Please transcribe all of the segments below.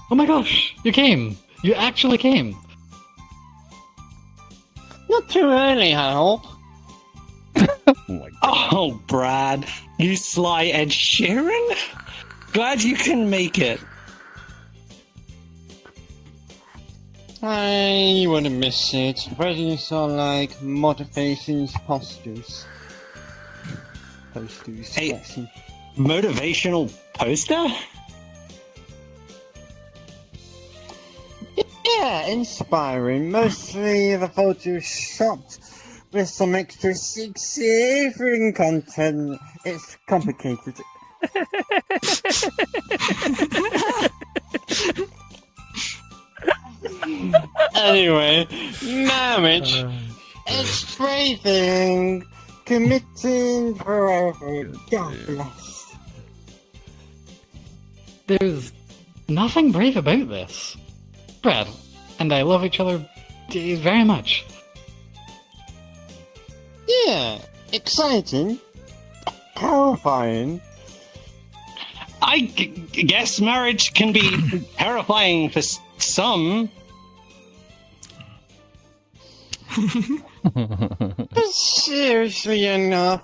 Oh my gosh, you came! You actually came! Not too early, I hope. Oh, Brad, you sly Ed Sheeran? Glad you can make it. I wouldn't miss it. Weddings are like motivations posters. Hey. Yes. Motivational poster? Yeah, inspiring. Mostly the photos shot with some extra sexy content. It's complicated. Anyway, marriage. It's breathing, committing forever. God bless. There's nothing brave about this. Brad and I love each other very much. Yeah, exciting, terrifying. I guess marriage can be terrifying for some. But seriously enough,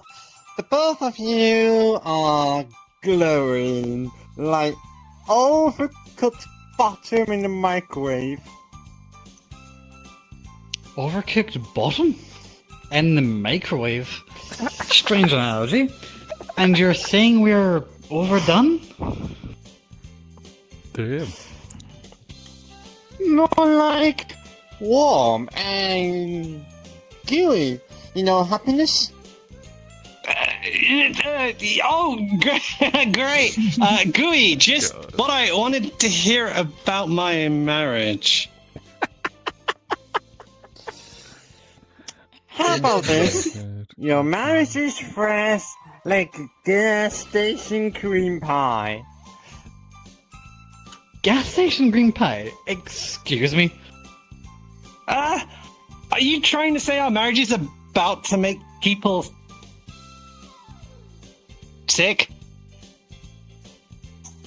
the both of you are glowing like overcooked butter in the microwave. Overcooked bottom? In the microwave? Strange analogy. And you're saying we're overdone? Damn. More like warm and gooey. You know, happiness? Great. Gooey, just what I wanted to hear about my marriage. How about this? Your marriage is fresh like a gas station cream pie. Gas station green pie? Excuse me? Are you trying to say our marriage is about to make people sick?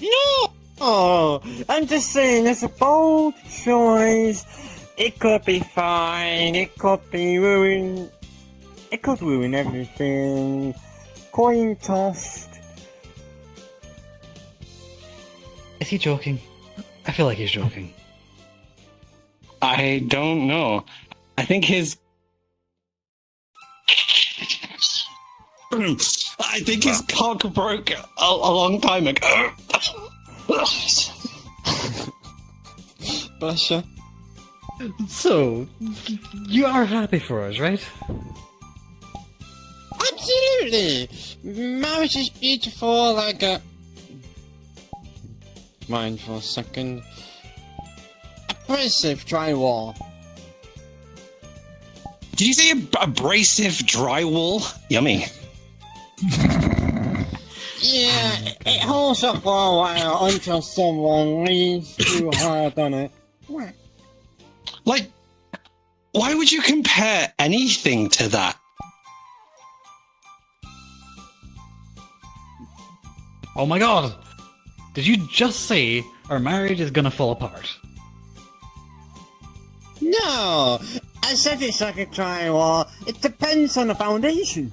No! I'm just saying it's a bold choice. It could be fine, it could be ruined. It could ruin everything. Coin tossed. Is he joking? I feel like he's joking. I don't know. I think his cock broke a long time ago. Bless you. So, you are happy for us, right? Absolutely! Marriage is beautiful like a... Mind for a second. Abrasive drywall. Did you say abrasive drywall? Yummy. Yeah, it holds up for a while until someone leans too hard on it. Like, why would you compare anything to that? Oh my god! Did you just say our marriage is gonna fall apart? No! I said it's like a drywall. It depends on the foundation.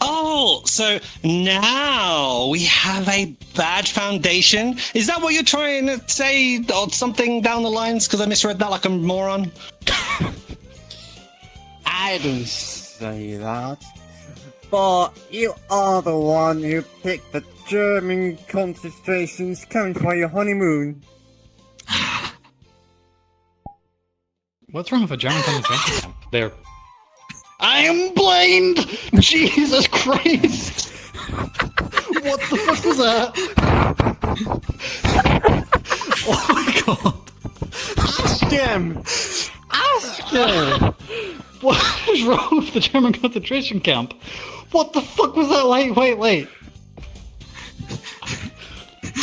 Oh, so now we have a bad foundation? Is that what you're trying to say, or something down the lines? Because I misread that like a moron. I didn't say that. But you are the one who picked the German concentration camp for your honeymoon. What's wrong with a German concentration camp? There. I am blind! Jesus Christ! What the fuck was that? Oh my god! Ask him! Ask him! What is wrong with the German concentration camp? What the fuck was that light, white light?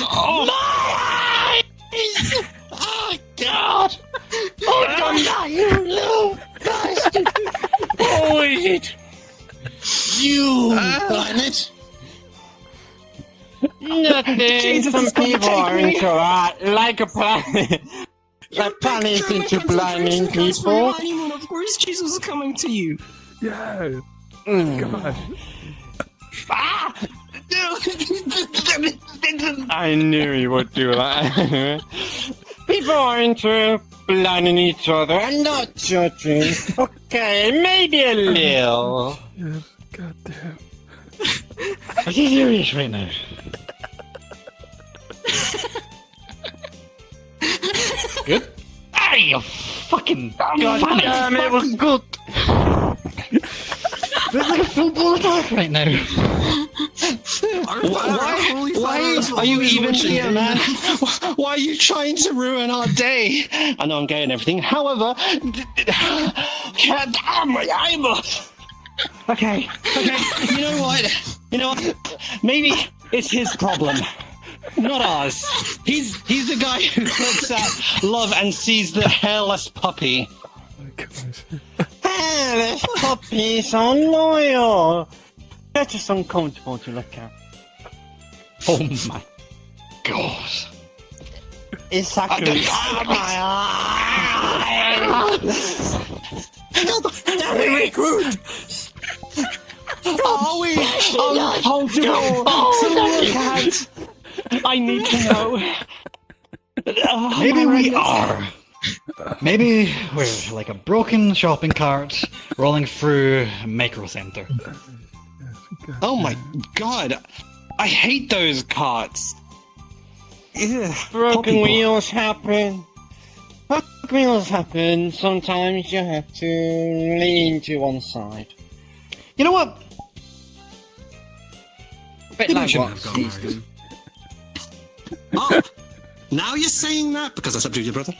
Oh, My eyes! Oh god! Oh god, you little bastard! Oh, is it? You, Planet? No, the thing Jesus some is gonna people take are me. into, like a planet. Like planets into blinding people. Honeymoon, of course Jesus is coming to you. Yeah. Mm. Ah! I knew you would do that. People are into blinding each other. I'm not judging. Okay, maybe a little. Yes. God damn. Are you serious right now? Good? Ah, you fucking God damn, it was good. There's like a full-blown attack right now. Why are you even here, man? Why are you trying to ruin our day? I know I'm gay and everything. However, God damn my eyeball. Okay. You know what? Maybe it's his problem, not ours. He's the guy who looks at love and sees the hairless puppy. Oh my goodness. This puppy's so loyal. That's just uncomfortable to look at. Oh my god. Exactly. Recruit! Are we uncomfortable to look at? I need to know. Maybe we are. Maybe we're like a broken shopping cart rolling through a macro center. Oh my god. I hate those carts. Ugh, Broken people. wheels happen. Broken wheels happen. Sometimes you have to lean to one side. You know what? Bit Maybe we like shouldn't what have gone she's married. doing. Oh, now you're saying that because I slept with your brother?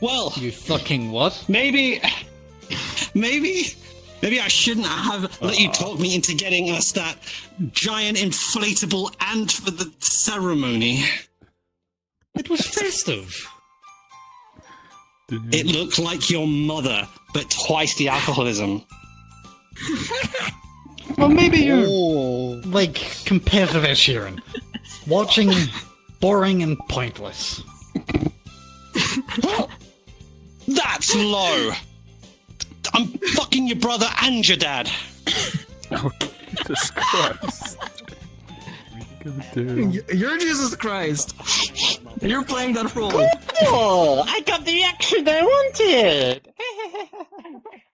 Well, You fucking what? maybe I shouldn't have let you talk me into getting us that giant inflatable ant for the ceremony. It was festive. Damn. It looked like your mother, but twice the alcoholism. Well, maybe you're Oh. like competitive Ed Sheeran. Watching boring and pointless. That's low. I'm fucking your brother and your dad. Oh, Jesus Christ. God damn. You're Jesus Christ. You're playing that role. Oh, I got the action I wanted.